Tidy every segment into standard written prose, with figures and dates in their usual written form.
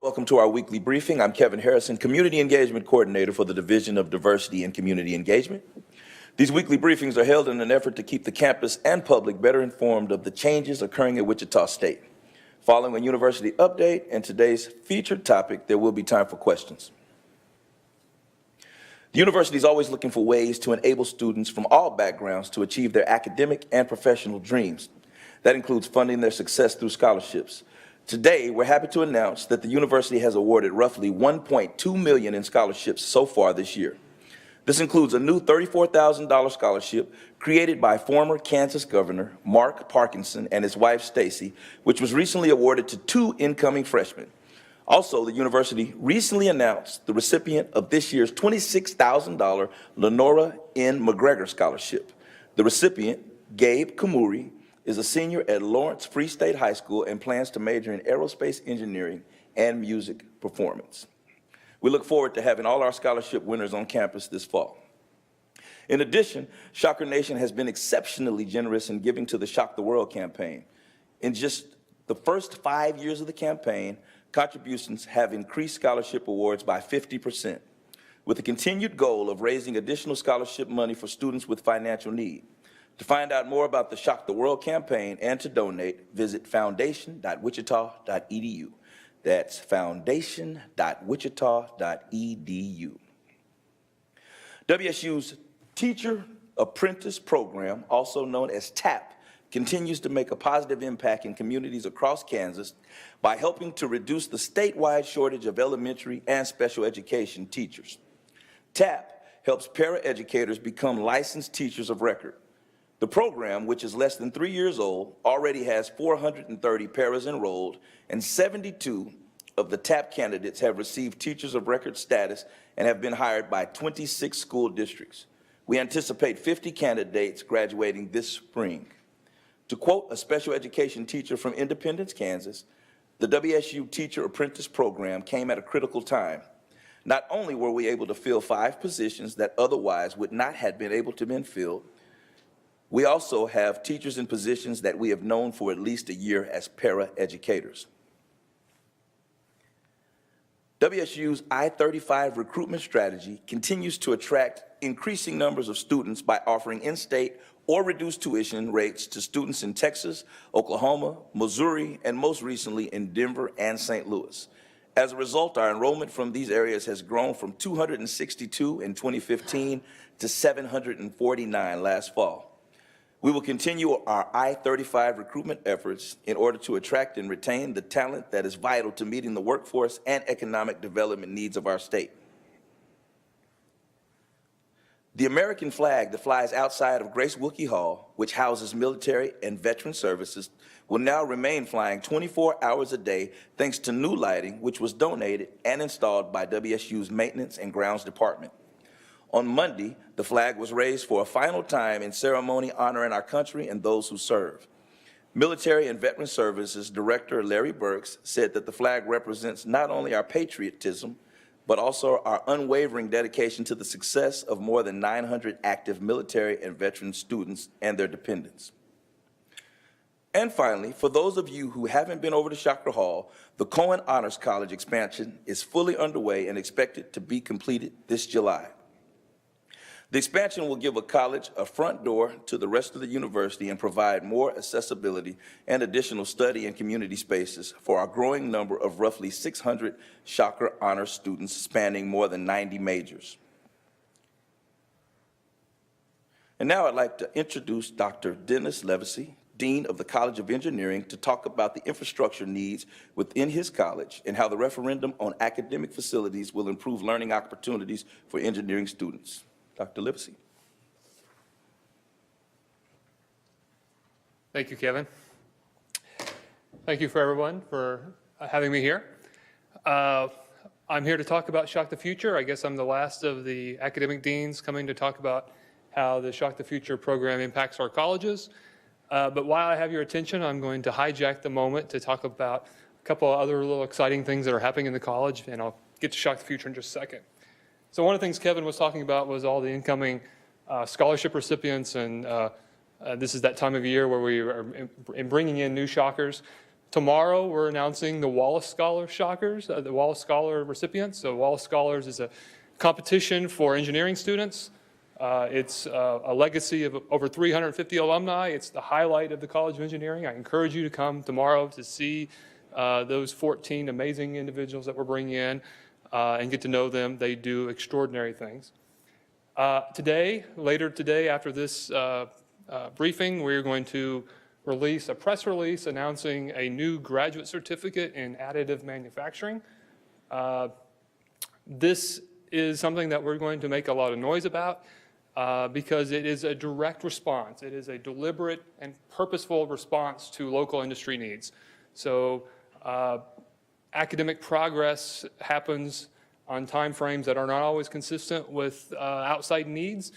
Welcome to our weekly briefing. I'm Kevin Harrison, Community Engagement Coordinator for the Division of Diversity and Community Engagement. These weekly briefings are held in an effort to keep the campus and public better informed of the changes occurring at Wichita State. Following a university update and today's featured topic, there will be time for questions. The university is always looking for ways to enable students from all backgrounds to achieve their academic and professional dreams. That includes funding their success through scholarships. Today, we're happy to announce that the university has awarded roughly $1.2 million in scholarships so far this year. This includes a new $34,000 scholarship created by former Kansas Governor Mark Parkinson and his wife Stacy, which was recently awarded to 2 incoming freshmen. Also, the university recently announced the recipient of this year's $26,000 Lenora N. McGregor Scholarship. The recipient, Gabe Kamuri, is a senior at Lawrence Free State High School and plans to major in aerospace engineering and music performance. We look forward to having all our scholarship winners on campus this fall. In addition, Shocker Nation has been exceptionally generous in giving to the Shock the World campaign. In just the first 5 years of the campaign, contributions have increased scholarship awards by 50%, with the continued goal of raising additional scholarship money for students with financial need. To find out more about the Shock the World campaign and to donate, visit foundation.wichita.edu. That's foundation.wichita.edu. WSU's Teacher Apprentice Program, also known as TAP, continues to make a positive impact in communities across Kansas by helping to reduce the statewide shortage of elementary and special education teachers. TAP helps paraeducators become licensed teachers of record. The program, which is less than 3 years old, already has 430 paras enrolled, and 72 of the TAP candidates have received teachers of record status and have been hired by 26 school districts. We anticipate 50 candidates graduating this spring. To quote a special education teacher from Independence, Kansas, the WSU Teacher Apprentice Program came at a critical time. Not only were we able to fill 5 positions that otherwise would not have been able to be filled, we also have teachers in positions that we have known for at least a year as para-educators. WSU's I-35 recruitment strategy continues to attract increasing numbers of students by offering in-state or reduced tuition rates to students in Texas, Oklahoma, Missouri, and most recently in Denver and St. Louis. As a result, our enrollment from these areas has grown from 262 in 2015 to 749 last fall. We will continue our I-35 recruitment efforts in order to attract and retain the talent that is vital to meeting the workforce and economic development needs of our state. The American flag that flies outside of Grace Wilkie Hall, which houses military and veteran services, will now remain flying 24 hours a day thanks to new lighting, which was donated and installed by WSU's Maintenance and Grounds Department. On Monday, the flag was raised for a final time in ceremony honoring our country and those who serve. Military and Veteran Services Director Larry Burks said that the flag represents not only our patriotism, but also our unwavering dedication to the success of more than 900 active military and veteran students and their dependents. And finally, for those of you who haven't been over to Shocker Hall, the Cohen Honors College expansion is fully underway and expected to be completed this July. The expansion will give a college a front door to the rest of the university and provide more accessibility and additional study and community spaces for our growing number of roughly 600 Shocker Honors students spanning more than 90 majors. And now I'd like to introduce Dr. Dennis Levesey, Dean of the College of Engineering, to talk about the infrastructure needs within his college and how the referendum on academic facilities will improve learning opportunities for engineering students. Dr. Levesey. Thank you, Kevin. Thank you for everyone for having me here. I'm here to talk about Shock the Future. I guess I'm the last of the academic deans coming to talk about how the Shock the Future program impacts our colleges. But while I have your attention, I'm going to hijack the moment to talk about a couple of other little exciting things that are happening in the college, and I'll get to Shock the Future in just a second. So one of the things Kevin was talking about was all the incoming scholarship recipients, and this is that time of year where we are bringing in new Shockers. Tomorrow, we're announcing the Wallace Scholar Shockers, the Wallace Scholar recipients. So Wallace Scholars is a competition for engineering students. It's a legacy of over 350 alumni. It's the highlight of the College of Engineering. I encourage you to come tomorrow to see those 14 amazing individuals that we're bringing in and get to know them. They do extraordinary things. Later today, after this briefing, we're going to release a press release announcing a new graduate certificate in additive manufacturing. This is something that we're going to make a lot of noise about because it is a direct response. It is a deliberate and purposeful response to local industry needs. So academic progress happens on time frames that are not always consistent with outside needs.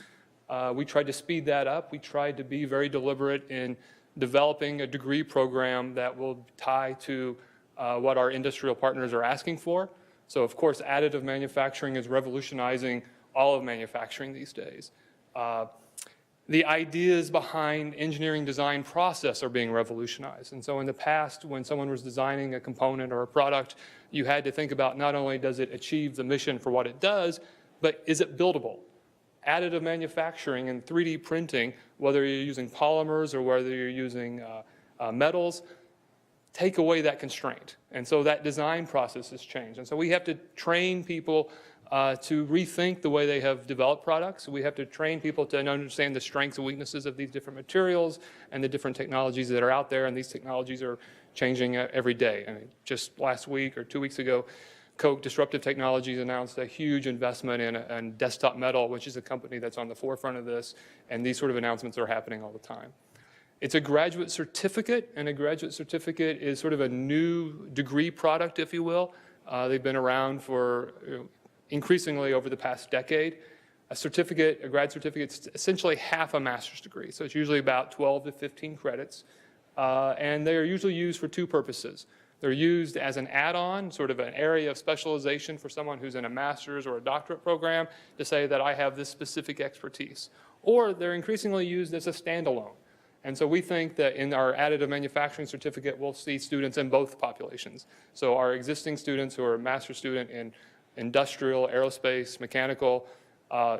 We tried to speed that up. We tried to be very deliberate in developing a degree program that will tie to what our industrial partners are asking for. So of course, additive manufacturing is revolutionizing all of manufacturing these days. The ideas behind engineering design process are being revolutionized. And so in the past, when someone was designing a component or a product, you had to think about not only does it achieve the mission for what it does, but is it buildable? Additive manufacturing and 3D printing, whether you're using polymers or whether you're using metals, take away that constraint. And so that design process has changed. And so we have to train people to rethink the way they have developed products. We have to train people to understand the strengths and weaknesses of these different materials and the different technologies that are out there. And these technologies are changing every day. I mean, just last week or 2 weeks ago, Koch Disruptive Technologies announced a huge investment in Desktop Metal, which is a company that's on the forefront of this, and these sort of announcements are happening all the time. It's a graduate certificate, and a graduate certificate is sort of a new degree product, if you will. They've been around for increasingly over the past decade. A grad certificate is essentially half a master's degree, so it's usually about 12 to 15 credits, and they are usually used for two purposes. They're used as an add-on, sort of an area of specialization for someone who's in a master's or a doctorate program to say that I have this specific expertise. Or they're increasingly used as a standalone. And so we think that in our additive manufacturing certificate, we'll see students in both populations. So our existing students who are a master's student in industrial, aerospace, mechanical,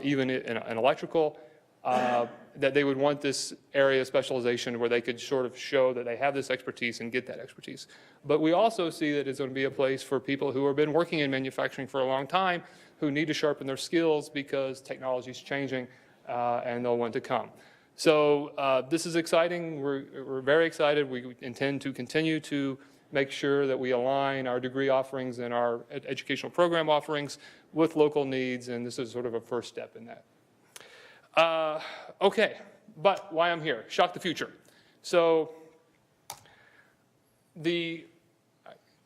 even in electrical, that they would want this area of specialization where they could sort of show that they have this expertise and get that expertise. But we also see that it's going to be a place for people who have been working in manufacturing for a long time who need to sharpen their skills because technology is changing and they'll want to come. So this is exciting. We're very excited. We intend to continue to make sure that we align our degree offerings and our educational program offerings with local needs, and this is sort of a first step in that. Okay, but why I'm here, Shock the Future. So I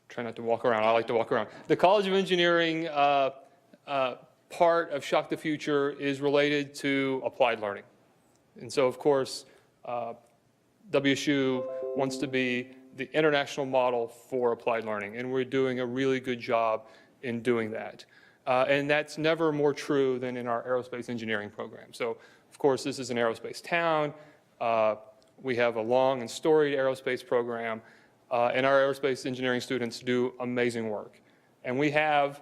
try not to walk around, I like to walk around. The College of Engineering part of Shock the Future is related to applied learning. And so of course, WSU wants to be the international model for applied learning, and we're doing a really good job in doing that. And that's never more true than in our aerospace engineering program. So, of course, this is an aerospace town. We have a long and storied aerospace program, and our aerospace engineering students do amazing work. And we have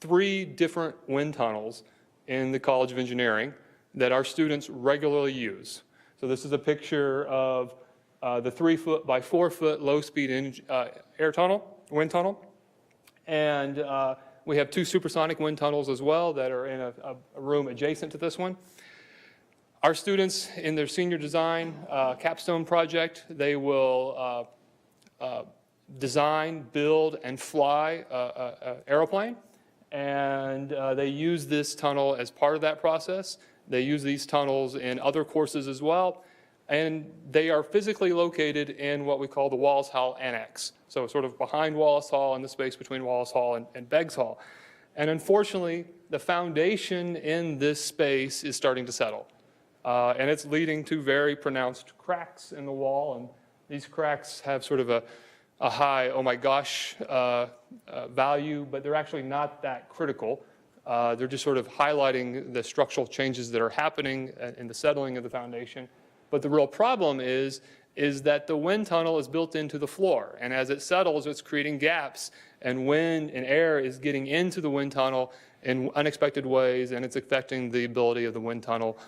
3 different wind tunnels in the College of Engineering that our students regularly use. So this is a picture of the 3-foot by 4-foot low-speed wind tunnel. And we have 2 supersonic wind tunnels as well that are in a room adjacent to this one. Our students in their senior design capstone project, they will design, build, and fly an airplane. And they use this tunnel as part of that process. They use these tunnels in other courses as well. And they are physically located in what we call the Wallace Hall Annex. So sort of behind Wallace Hall in the space between Wallace Hall and Beggs Hall. And unfortunately, the foundation in this space is starting to settle. And it's leading to very pronounced cracks in the wall. And these cracks have sort of a high, oh my gosh, value, but they're actually not that critical. They're just sort of highlighting the structural changes that are happening in the settling of the foundation. But the real problem is is that the wind tunnel is built into the floor. And as it settles, it's creating gaps, and wind and air is getting into the wind tunnel in unexpected ways, and it's affecting the ability of the wind tunnel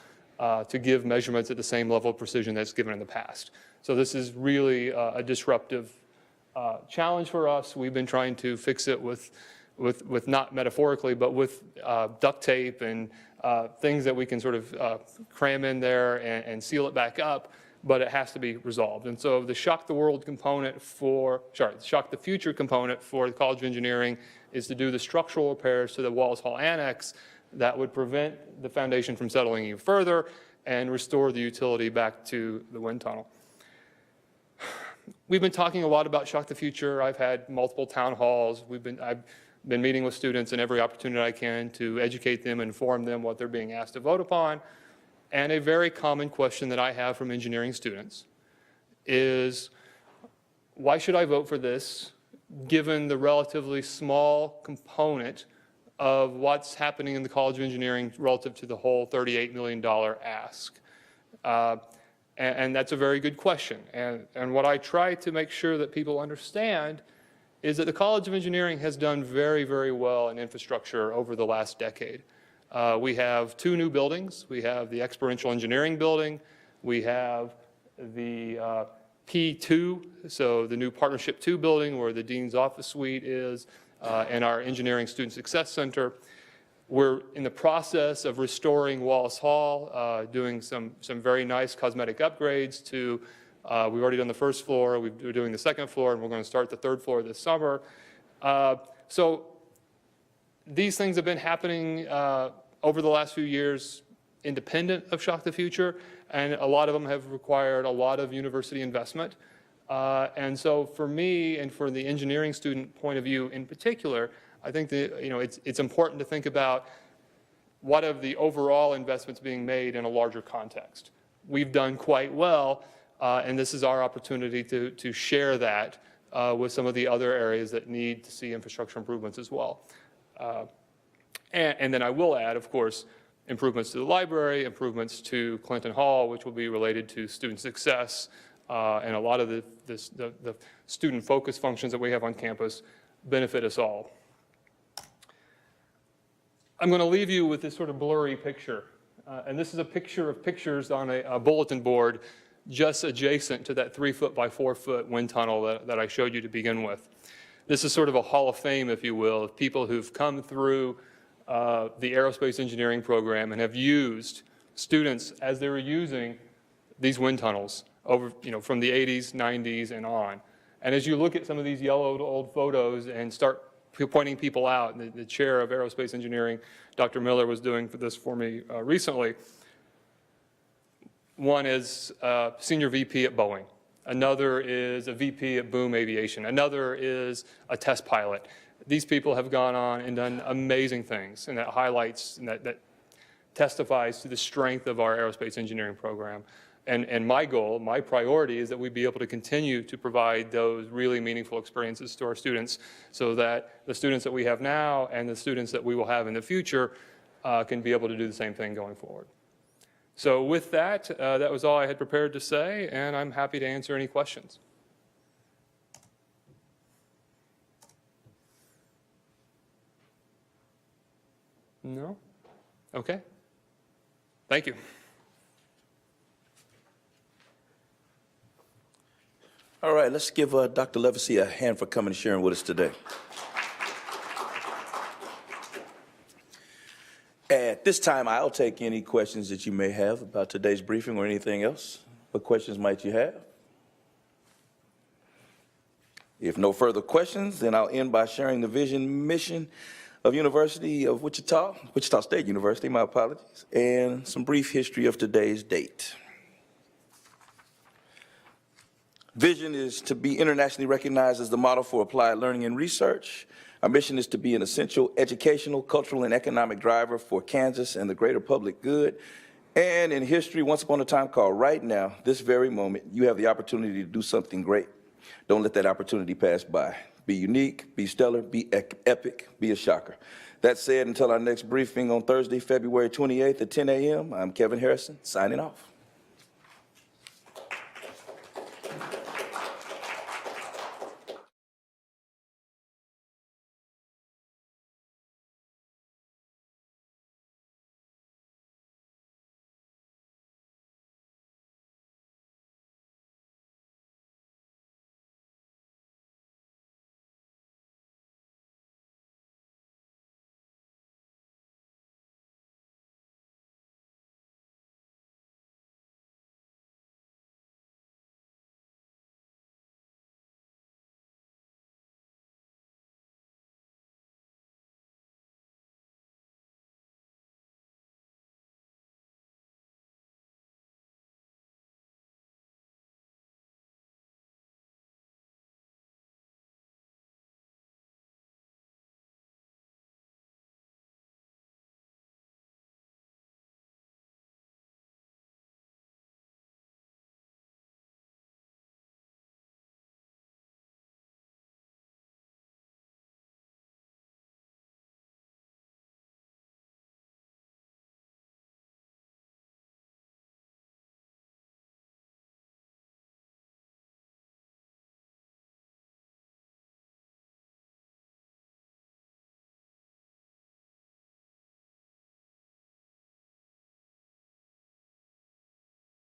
to give measurements at the same level of precision that's given in the past. So this is really a disruptive challenge for us. We've been trying to fix it with not metaphorically, but with duct tape and things that we can sort of cram in there and seal it back up, but it has to be resolved. And so the Shock the World component Shock the Future component for the College of Engineering is to do the structural repairs to the Wallace Hall Annex that would prevent the foundation from settling even further and restore the utility back to the wind tunnel. We've been talking a lot about Shock the Future. I've had multiple town halls. I've been meeting with students in every opportunity I can to educate them, inform them what they're being asked to vote upon. And a very common question that I have from engineering students is, why should I vote for this given the relatively small component of what's happening in the College of Engineering relative to the whole $38 million ask? And that's a very good question. And what I try to make sure that people understand is that the College of Engineering has done very, very well in infrastructure over the last decade. We have 2 new buildings. We have the Experiential Engineering Building. We have the P2, so the new Partnership 2 building where the Dean's Office Suite is, and our Engineering Student Success Center. We're in the process of restoring Wallace Hall, doing some very nice cosmetic upgrades to, we've already done the first floor, we're doing the second floor, and we're going to start the third floor this summer. So these things have been happening over the last few years independent of Shock the Future, and a lot of them have required a lot of university investment. And so for me and for the engineering student point of view in particular, I think that it's important to think about what of the overall investments being made in a larger context. We've done quite well, and this is our opportunity to share that with some of the other areas that need to see infrastructure improvements as well. And then I will add, of course, improvements to the library, improvements to Clinton Hall, which will be related to student success, and a lot of the student focus functions that we have on campus benefit us all. I'm going to leave you with this sort of blurry picture. And this is a picture of pictures on a bulletin board just adjacent to that 3-foot by 4-foot wind tunnel that I showed you to begin with. This is sort of a hall of fame, if you will, of people who've come through the aerospace engineering program and have used students as they were using these wind tunnels over, from the 80s, 90s, and on. And as you look at some of these yellowed old photos and start pointing people out, and the chair of aerospace engineering, Dr. Miller, was doing this for me recently. One is senior VP at Boeing. Another is a VP at Boom Aviation. Another is a test pilot. These people have gone on and done amazing things, and that highlights and that testifies to the strength of our aerospace engineering program. And my goal, my priority is that we be able to continue to provide those really meaningful experiences to our students so that the students that we have now and the students that we will have in the future can be able to do the same thing going forward. So with that, that was all I had prepared to say, and I'm happy to answer any questions. No? Okay. Thank you. All right, let's give Dr. Levesey a hand for coming and sharing with us today. At this time, I'll take any questions that you may have about today's briefing or anything else. What questions might you have? If no further questions, then I'll end by sharing the vision, mission of University of Wichita State University, my apologies, and some brief history of today's date. Vision is to be internationally recognized as the model for applied learning and research. Our mission is to be an essential educational, cultural, and economic driver for Kansas and the greater public good. And in history, once upon a time called right now, this very moment, you have the opportunity to do something great. Don't let that opportunity pass by. Be unique, be stellar, be epic, be a shocker. That said, until our next briefing on Thursday, February 28th at 10 a.m., I'm Kevin Harrison, signing off.